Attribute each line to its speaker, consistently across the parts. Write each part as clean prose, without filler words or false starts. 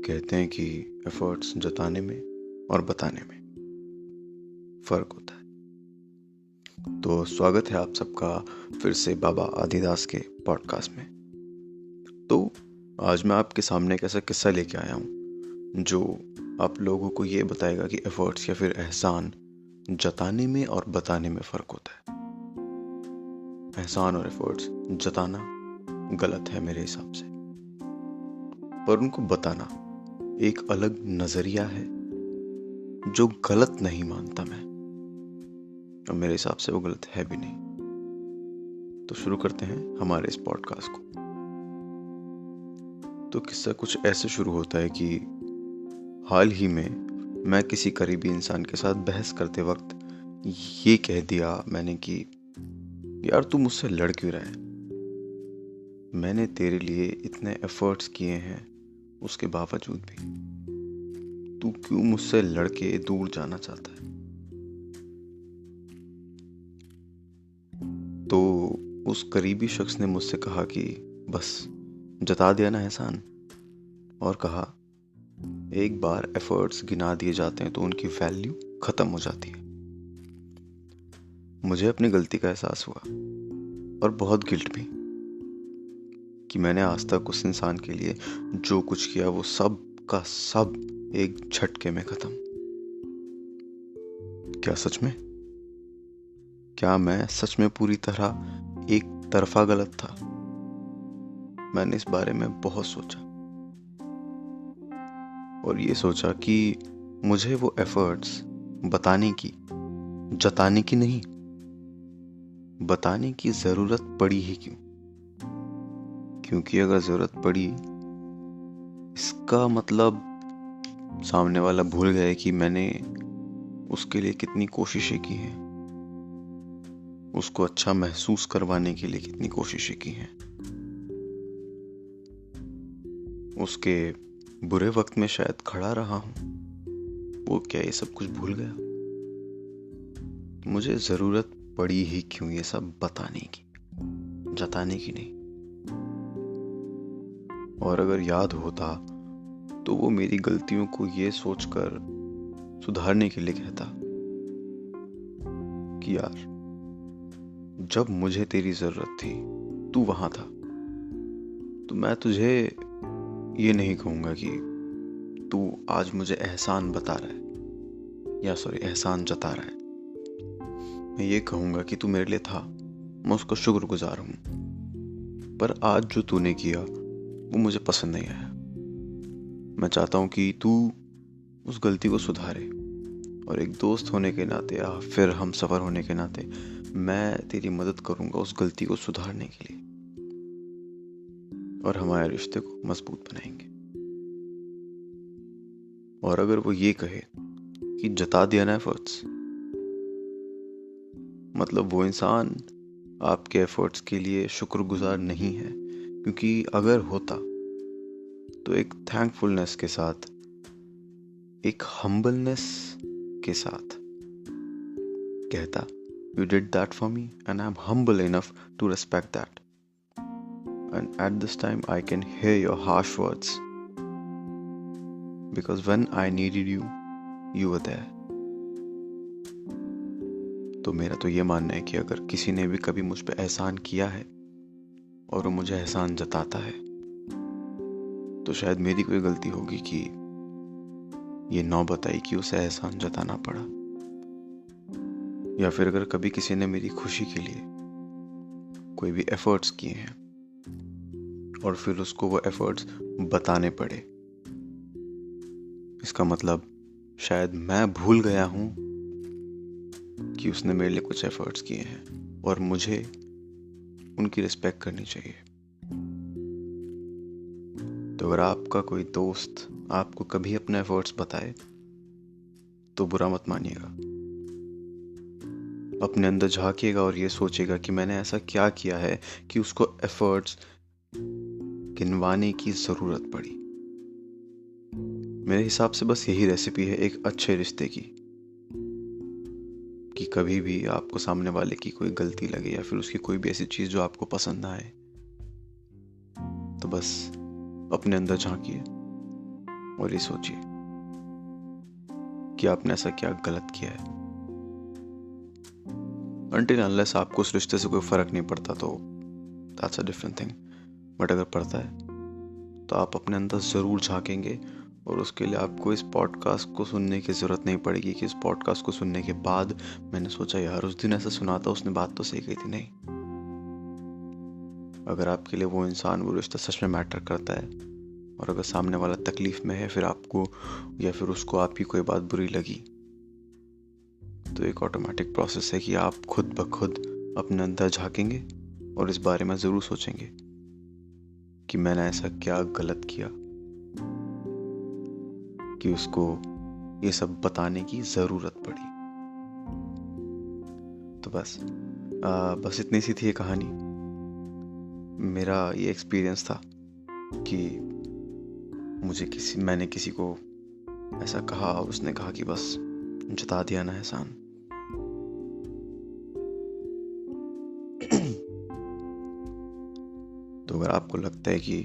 Speaker 1: कहते हैं कि एफर्ट्स जताने में और बताने में फ़र्क होता है। तो स्वागत है आप सबका फिर से बाबा आदिदास के पॉडकास्ट में। तो आज मैं आपके सामने एक ऐसा किस्सा लेके आया हूँ जो आप लोगों को ये बताएगा कि एफर्ट्स या फिर एहसान जताने में और बताने में फ़र्क होता है। एहसान और एफर्ट्स जताना गलत है मेरे हिसाब से, पर उनको बताना एक अलग नज़रिया है जो गलत नहीं मानता मैं, और मेरे हिसाब से वो गलत है भी नहीं। तो शुरू करते हैं हमारे इस पॉडकास्ट को। तो किस्सा कुछ ऐसे शुरू होता है कि हाल ही में मैं किसी करीबी इंसान के साथ बहस करते वक्त ये कह दिया मैंने कि यार तू मुझसे लड़ क्यों रहा है? मैंने तेरे लिए इतने एफर्ट्स किए हैं, उसके बावजूद भी तू क्यों मुझसे लड़के दूर जाना चाहता है? तो उस करीबी शख्स ने मुझसे कहा कि बस जता दिया ना एहसान, और कहा एक बार एफर्ट्स गिना दिए जाते हैं तो उनकी वैल्यू खत्म हो जाती है। मुझे अपनी गलती का एहसास हुआ और बहुत गिल्ट भी कि मैंने आज तक उस इंसान के लिए जो कुछ किया वो सब का सब एक झटके में खत्म। क्या सच में? क्या मैं सच में पूरी तरह एक तरफा गलत था? मैंने इस बारे में बहुत सोचा और ये सोचा कि मुझे वो एफर्ट्स बताने की, जताने की नहीं, बताने की ज़रूरत पड़ी ही क्यों? क्योंकि अगर ज़रूरत पड़ी, इसका मतलब सामने वाला भूल गया कि मैंने उसके लिए कितनी कोशिशें की हैं, उसको अच्छा महसूस करवाने के लिए कितनी कोशिशें की हैं। उसके बुरे वक्त में शायद खड़ा रहा हूँ, वो क्या ये सब कुछ भूल गया? मुझे ज़रूरत पड़ी ही क्यों ये सब बताने की, जताने की नहीं? और अगर याद होता तो वो मेरी गलतियों को ये सोचकर सुधारने के लिए कहता कि यार जब मुझे तेरी ज़रूरत थी तू वहाँ था, तो मैं तुझे ये नहीं कहूँगा कि तू आज मुझे एहसान बता रहा है या एहसान जता रहा है। मैं ये कहूँगा कि तू मेरे लिए था, मैं उसका शुक्रगुजार हूँ, पर आज जो तूने किया वो मुझे पसंद नहीं आया। मैं चाहता हूँ कि तू उस गलती को सुधारे, और एक दोस्त होने के नाते या फिर हम सफ़र होने के नाते मैं तेरी मदद करूँगा उस गलती को सुधारने के लिए, और हमारे रिश्ते को मजबूत बनाएंगे। और अगर वो ये कहे कि जता दिया ना एफर्ट्स, मतलब वो इंसान आपके एफर्ट्स के लिए शुक्रगुजार नहीं है, क्योंकि अगर होता तो एक थैंकफुलनेस के साथ, एक हम्बलनेस के साथ कहता, You did that for me and I'm humble enough to respect that. And at this time I can hear your harsh words, because when I needed you, you were there. तो मेरा तो ये मानना है कि अगर किसी ने भी कभी मुझ पे एहसान किया है और वो मुझे एहसान जताता है, तो शायद मेरी कोई गलती होगी कि ये नौबत आई कि उसे एहसान जताना पड़ा। या फिर अगर कभी किसी ने मेरी खुशी के लिए कोई भी एफर्ट्स किए हैं और फिर उसको वो एफर्ट्स बताने पड़े, इसका मतलब शायद मैं भूल गया हूँ कि उसने मेरे लिए कुछ एफर्ट्स किए हैं और मुझे उनकी रिस्पेक्ट करनी चाहिए। तो अगर आपका कोई दोस्त आपको कभी अपने एफर्ट्स बताए तो बुरा मत मानिएगा। अपने अंदर झांकिएगा और ये सोचेगा कि मैंने ऐसा क्या किया है कि उसको एफर्ट्स गिनवाने की ज़रूरत पड़ी। मेरे हिसाब से बस यही रेसिपी है एक अच्छे रिश्ते की, कि कभी भी आपको सामने वाले की कोई गलती लगे या फिर उसकी कोई भी ऐसी चीज़ जो आपको पसंद ना आए, तो बस अपने अंदर झांकिए और ये सोचिए कि आपने ऐसा क्या गलत किया है। अनटिल अनलेस आपको उस रिश्ते से कोई फर्क नहीं पड़ता तो that's a different thing, but अगर पड़ता है तो आप अपने अंदर ज़रूर झांकेंगे, और उसके लिए आपको इस पॉडकास्ट को सुनने की ज़रूरत नहीं पड़ेगी कि इस पॉडकास्ट को सुनने के बाद मैंने सोचा यार उस दिन ऐसा सुना था, उसने बात तो सही कही थी। नहीं, अगर आपके लिए वो इंसान, वो रिश्ता सच में मैटर करता है, और अगर सामने वाला तकलीफ में है, फिर आपको या फिर उसको आप ही कोई बात बुरी लगी, तो एक ऑटोमेटिक प्रोसेस है कि आप खुद ब खुद अपने अंदर झांकेंगे और इस बारे में ज़रूर सोचेंगे कि मैंने ऐसा क्या गलत किया कि उसको ये सब बताने की ज़रूरत पड़ी। तो बस इतनी सी थी ये कहानी। मेरा ये एक्सपीरियंस था कि मैंने किसी को ऐसा कहा और उसने कहा कि बस जता दिया ना एहसान। तो अगर आपको लगता है कि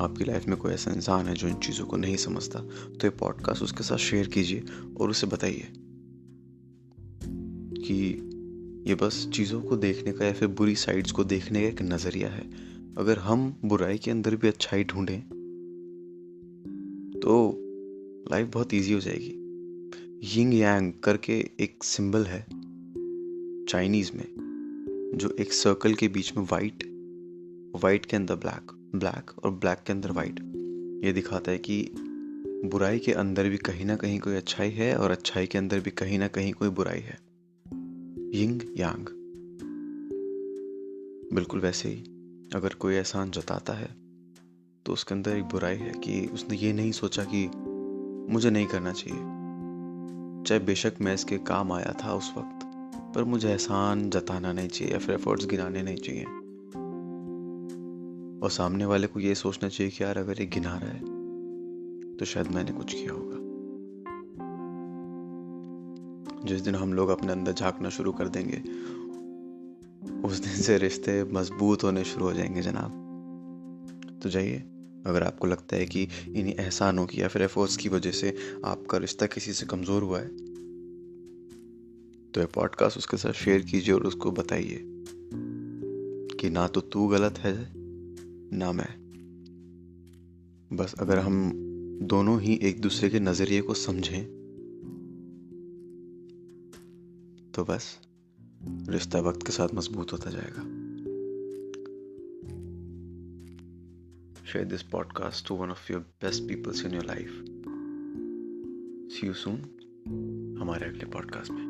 Speaker 1: आपकी लाइफ में कोई ऐसा इंसान है जो इन चीज़ों को नहीं समझता, तो ये पॉडकास्ट उसके साथ शेयर कीजिए और उसे बताइए कि ये बस चीज़ों को देखने का या फिर बुरी साइड्स को देखने का एक नज़रिया है। अगर हम बुराई के अंदर भी अच्छाई ढूंढें तो लाइफ बहुत इजी हो जाएगी। यिंग यांग करके एक सिंबल है चाइनीज़ में, जो एक सर्कल के बीच में वाइट के अंदर ब्लैक और ब्लैक के अंदर वाइट, ये दिखाता है कि बुराई के अंदर भी कहीं ना कहीं कोई अच्छाई है और अच्छाई के अंदर भी कहीं ना कहीं कोई बुराई है। यिंग यांग। बिल्कुल वैसे ही अगर कोई एहसान जताता है तो उसके अंदर एक बुराई है कि उसने ये नहीं सोचा कि मुझे नहीं करना चाहिए, चाहे बेशक मैं इसके काम आया था उस वक्त, पर मुझे एहसान जताना नहीं चाहिए या फिर एफर्ट्स गिनाने नहीं चाहिए। और सामने वाले को ये सोचना चाहिए कि यार अगर ये गिना रहा है तो शायद मैंने कुछ किया होगा। जिस दिन हम लोग अपने अंदर झांकना शुरू कर देंगे उस दिन से रिश्ते मजबूत होने शुरू हो जाएंगे जनाब। तो जाइए, अगर आपको लगता है कि इन्हीं एहसानों की या फिर एफर्ट्स की वजह से आपका रिश्ता किसी से कमज़ोर हुआ है, तो ये पॉडकास्ट उसके साथ शेयर कीजिए और उसको बताइए कि ना तो तू गलत है ना मैं। बस अगर हम दोनों ही एक दूसरे के नज़रिए को समझें तो बस रिश्ता वक्त के साथ मजबूत होता जाएगा। Share this podcast to one of your best people in your life. See you soon हमारे अगले पॉडकास्ट में।